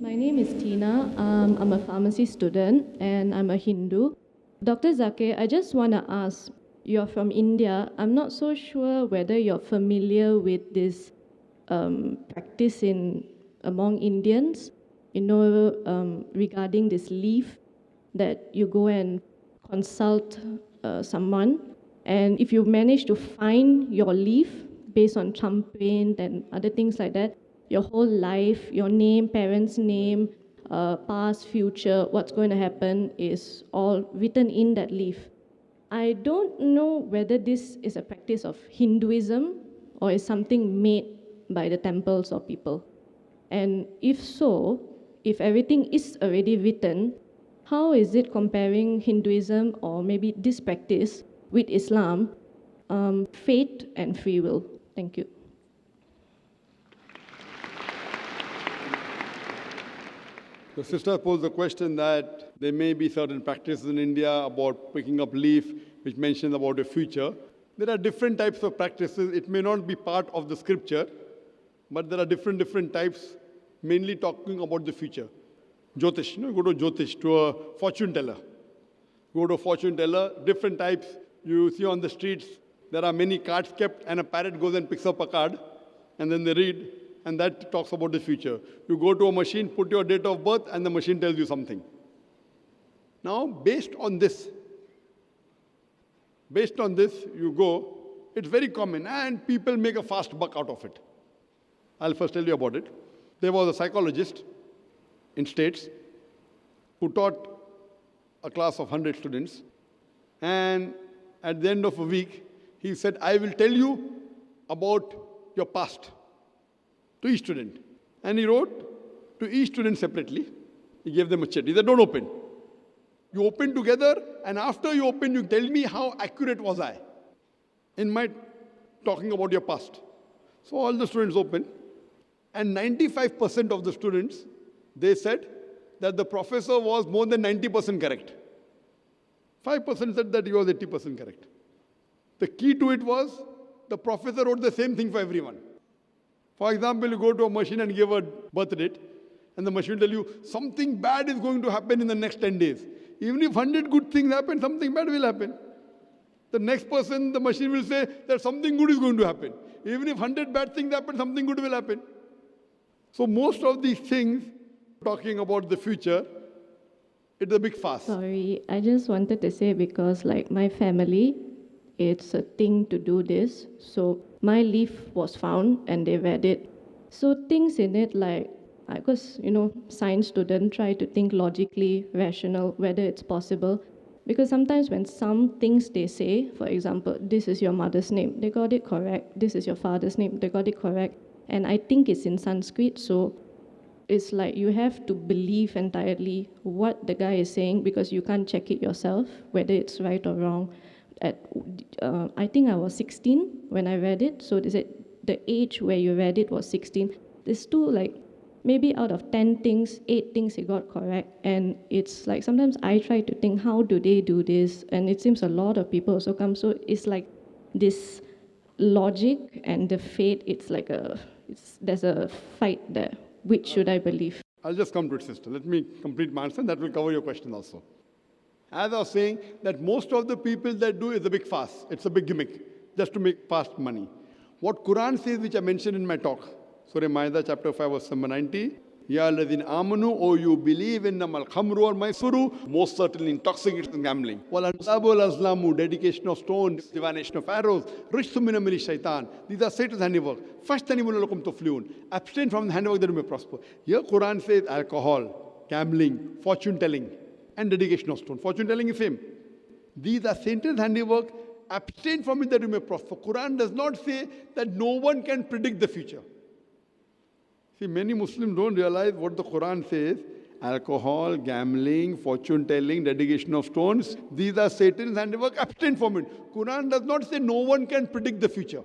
My name is Tina. I'm a pharmacy student and I'm a Hindu. Dr. Zakir, I just want to ask, you're from India. I'm not so sure whether you're familiar with this practice among Indians, regarding this leaf that you go and consult someone. And if you manage to find your leaf based on thumbprint and other things like that, your whole life, your name, parents' name, past, future, what's going to happen is all written in that leaf. I don't know whether this is a practice of Hinduism or is something made by the temples or people. And if so, if everything is already written, how is it comparing Hinduism or maybe this practice with Islam, fate and free will? Thank you. The sister posed the question that there may be certain practices in India about picking up leaf, which mentions about a future. There are different types of practices. It may not be part of the scripture, but there are different types, mainly talking about the future. Jyotish, go to Jyotish, to a fortune teller. Go to a fortune teller, different types. You see on the streets, there are many cards kept, and a parrot goes and picks up a card, and then they read, and that talks about the future. You go to a machine, put your date of birth, and the machine tells you something. Now, based on this, you go, it's very common, and people make a fast buck out of it. I'll first tell you about it. There was a psychologist in States who taught a class of 100 students, and at the end of a week, he said, I will tell you about your past to each student. And he wrote to each student separately. He gave them a chit. He said, don't open. You open together, and after you open, you tell me how accurate was I in my talking about your past. So all the students opened, and 95% of the students, they said that the professor was more than 90% correct. 5% said that he was 80% correct. The key to it was the professor wrote the same thing for everyone. For example, you go to a machine and give a birth date, and the machine will tell you something bad is going to happen in the next 10 days. Even if 100 good things happen, something bad will happen. The next person, the machine will say that something good is going to happen. Even if 100 bad things happen, something good will happen. So most of these things, talking about the future, it's a big fuss. Sorry, I just wanted to say because like my family, it's a thing to do this. So my leaf was found and they read it. So things in it like, because, science student try to think logically, rational, whether it's possible. Because sometimes when some things they say, for example, this is your mother's name, they got it correct. This is your father's name, they got it correct. And I think it's in Sanskrit, so it's like you have to believe entirely what the guy is saying because you can't check it yourself, whether it's right or wrong. I think I was 16 when I read it, so they said the age where you read it was 16. There's maybe out of 10 things, 8 things he got correct. And it's like sometimes I try to think, how do they do this? And it seems a lot of people also come. So it's like this logic and the fate, there's a fight there. Which should I believe? I'll just come to it, sister. Let me complete my answer, and that will cover your question also. As I was saying, that most of the people that do is a big fuss. It's a big gimmick, just to make fast money. What Quran says, which I mentioned in my talk, Surah Ma'idah, chapter 5, verse number 90, Ya alladhina amanu, O you believe in namal khamru or maisuru, most certainly intoxicates and gambling. Wal ansabu wal azlamu, dedication of stones, divination of arrows, rishtu min amali shaitan. These are Satan's handiwork. Fashtanibu lakum tuflihun. Abstain from the handiwork that you may prosper. Here Quran says alcohol, gambling, fortune telling, and dedication of stone. Fortune telling is same. These are Satan's handiwork. Abstain from it that you may prosper. Quran does not say that no one can predict the future. See, many Muslims don't realize what the Quran says. Alcohol, gambling, fortune telling, dedication of stones. These are Satan's handiwork. Abstain from it. Quran does not say no one can predict the future.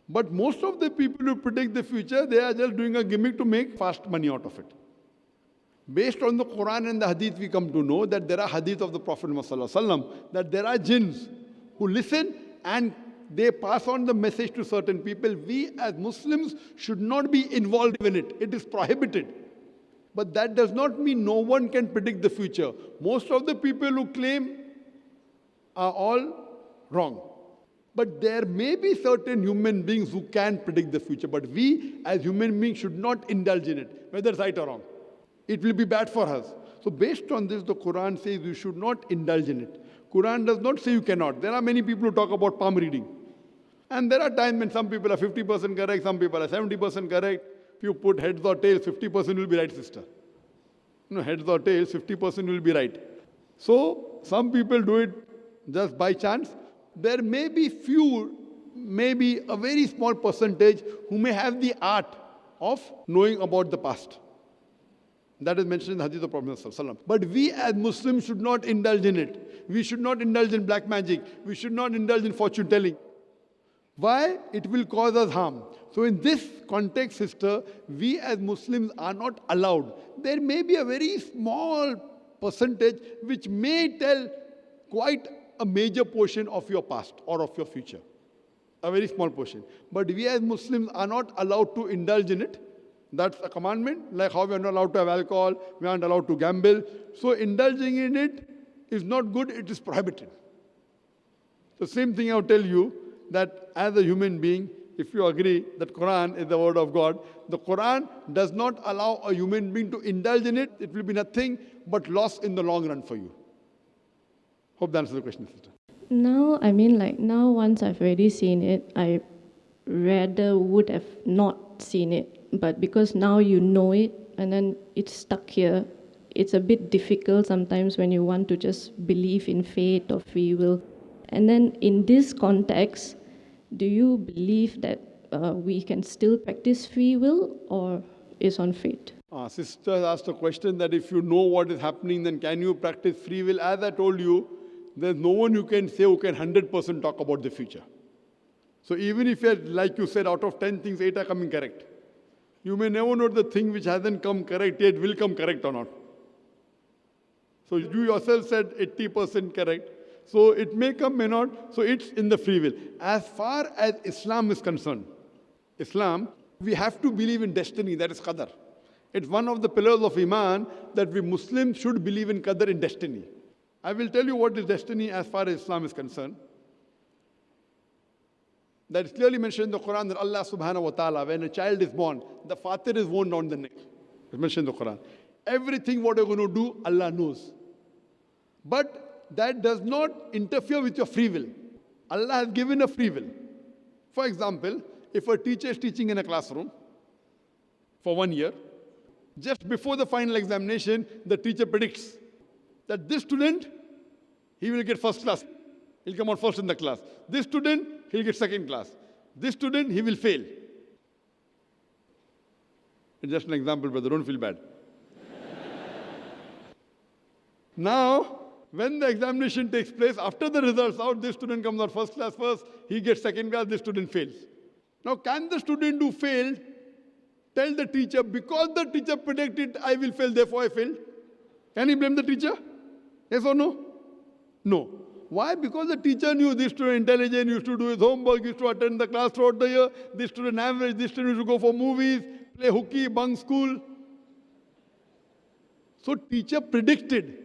But most of the people who predict the future, they are just doing a gimmick to make fast money out of it. Based on the Quran and the Hadith, we come to know that there are Hadith of the Prophet Muhammad, that there are jinns who listen and they pass on the message to certain people. We as Muslims should not be involved in it. It is prohibited. But that does not mean no one can predict the future. Most of the people who claim are all wrong. But there may be certain human beings who can predict the future. But we as human beings should not indulge in it, whether it's right or wrong. It will be bad for us. So based on this, the Quran says you should not indulge in it. Quran does not say you cannot. There are many people who talk about palm reading. And there are times when some people are 50% correct, some people are 70% correct. If you put heads or tails, 50% will be right, sister. No, heads or tails, 50% will be right. So some people do it just by chance. There may be few, maybe a very small percentage who may have the art of knowing about the past. That is mentioned in the Hadith of Prophet ﷺ. But we as Muslims should not indulge in it. We should not indulge in black magic. We should not indulge in fortune telling. Why? It will cause us harm. So in this context, sister, we as Muslims are not allowed. There may be a very small percentage which may tell quite a major portion of your past or of your future. A very small portion. But we as Muslims are not allowed to indulge in it. That's a commandment, like how we are not allowed to have alcohol, we aren't allowed to gamble. So indulging in it is not good, it is prohibited. The same thing I'll tell you, that as a human being, if you agree that Quran is the word of God, the Quran does not allow a human being to indulge in it. It will be nothing but loss in the long run for you. Hope that answers the question, sister. Now, now once I've already seen it, I rather would have not seen it. But because now you know it, and then it's stuck here, it's a bit difficult sometimes when you want to just believe in fate or free will. And then in this context, do you believe that we can still practice free will, or is on fate? Sister asked a question that if you know what is happening, then can you practice free will? As I told you, there's no one you can say who can 100% talk about the future. So even if you're, like you said, out of 10 things, 8 are coming correct. You may never know the thing which hasn't come correct yet will come correct or not. So you yourself said 80% correct. So it may come, may not. So it's in the free will. As far as Islam is concerned, Islam, we have to believe in destiny, that is Qadar. It's one of the pillars of Iman that we Muslims should believe in Qadar, in destiny. I will tell you what is destiny as far as Islam is concerned. That is clearly mentioned in the Quran that Allah subhanahu wa ta'ala, when a child is born, the father is worn down the neck. It's mentioned in the Quran. Everything what you're going to do, Allah knows. But that does not interfere with your free will. Allah has given a free will. For example, if a teacher is teaching in a classroom for 1 year, just before the final examination, the teacher predicts that this student, he will get first class. He'll come out first in the class. This student, he'll get second class. This student, he will fail. It's just an example, brother. Don't feel bad. Now, when the examination takes place, after the results out, this student comes out first class first, he gets second class, this student fails. Now, can the student who failed tell the teacher, because the teacher predicted I will fail, therefore I failed? Can he blame the teacher? Yes or no? No. Why? Because the teacher knew this student intelligent, used to do his homework, used to attend the class throughout the year, this student average, this student used to go for movies, play hooky, bunk school. So teacher predicted.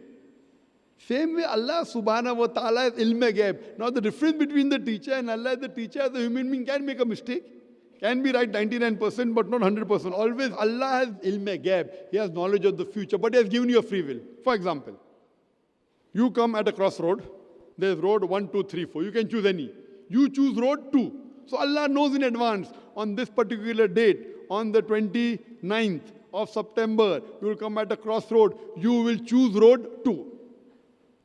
Same way Allah subhanahu wa ta'ala has ilm ghaib. Now the difference between the teacher and Allah is the teacher as a human being can make a mistake. Can be right 99% but not 100%. Always Allah has ilm ghaib. He has knowledge of the future, but He has given you a free will. For example, you come at a crossroad. There's road 1, 2, 3, 4. You can choose any. You choose road 2. So Allah knows in advance, on this particular date, on the 29th of September, you will come at a crossroad. You will choose road 2.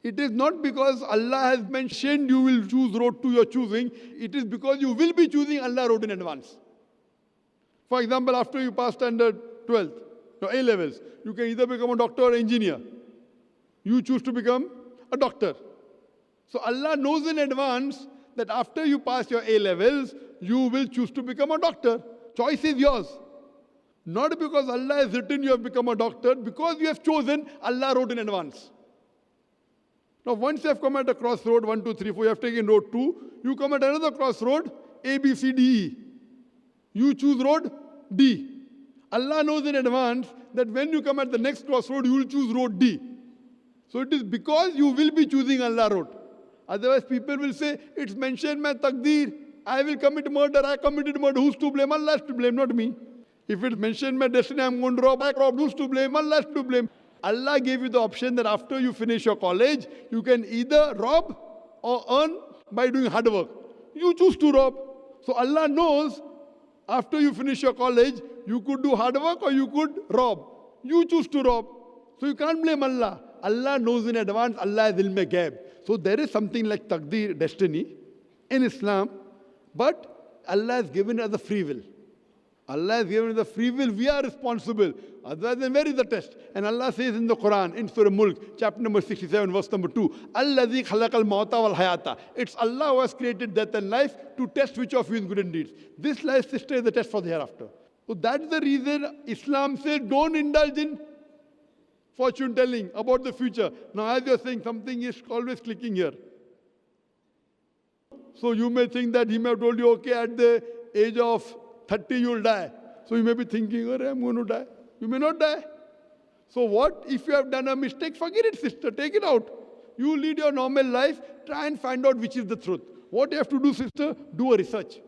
It is not because Allah has mentioned you will choose road 2 you're choosing. It is because you will be choosing Allah road in advance. For example, after you pass standard 12th, your A levels, you can either become a doctor or engineer. You choose to become a doctor. So Allah knows in advance that after you pass your A levels, you will choose to become a doctor. Choice is yours. Not because Allah has written you have become a doctor, because you have chosen, Allah wrote in advance. Now, once you have come at a crossroad, 1, 2, 3, 4, you have taken road 2, you come at another crossroad, A, B, C, D, E. You choose road D. Allah knows in advance that when you come at the next crossroad, you will choose road D. So it is because you will be choosing Allah road. Otherwise, people will say, it's mentioned my taqdeer. I will commit murder, I committed murder. Who's to blame? Allah is to blame, not me. If it's mentioned my destiny, I'm going to rob, I robbed. Who's to blame? Allah is to blame. Allah gave you the option that after you finish your college, you can either rob or earn by doing hard work. You choose to rob. So Allah knows after you finish your college, you could do hard work or you could rob. You choose to rob. So you can't blame Allah. Allah knows in advance, Allah is ilm ghaib. So there is something like taqdeer, destiny, in Islam, but Allah has given us a free will. Allah has given us the free will, we are responsible. Otherwise, then where is the test? And Allah says in the Quran, in Surah Mulk, chapter number 67, verse number 2, Allazi khalaqal mauta wal hayata. It's Allah who has created death and life to test which of you is good deeds. This life, sister, is the test for the hereafter. So that's the reason Islam says don't indulge in fortune telling about the future. Now, as you're saying, something is always clicking here. So you may think that he may have told you, okay, at the age of 30 you'll die. So you may be thinking, oh, I'm going to die. You may not die. So what if you have done a mistake? Forget it, sister. Take it out. You lead your normal life. Try and find out which is the truth. What you have to do, sister? Do a research.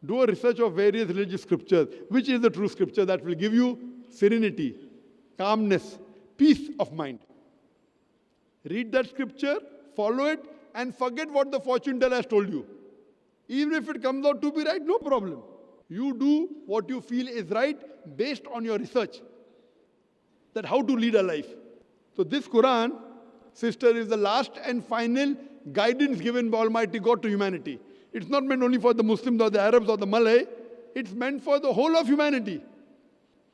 Do a research of various religious scriptures. Which is the true scripture that will give you serenity, calmness, peace of mind. Read that scripture, follow it, and forget what the fortune teller has told you. Even if it comes out to be right, no problem. You do what you feel is right based on your research. That how to lead a life. So this Quran, sister, is the last and final guidance given by Almighty God to humanity. It's not meant only for the Muslims or the Arabs or the Malay. It's meant for the whole of humanity.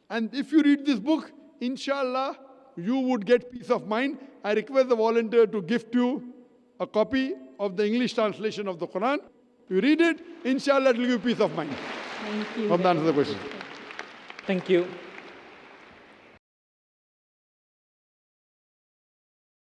And if you read this book, inshallah, you would get peace of mind. I request the volunteer to gift you a copy of the English translation of the Quran. You read it, inshallah, it will give you peace of mind. Thank you. Hope that answers the question. Thank you.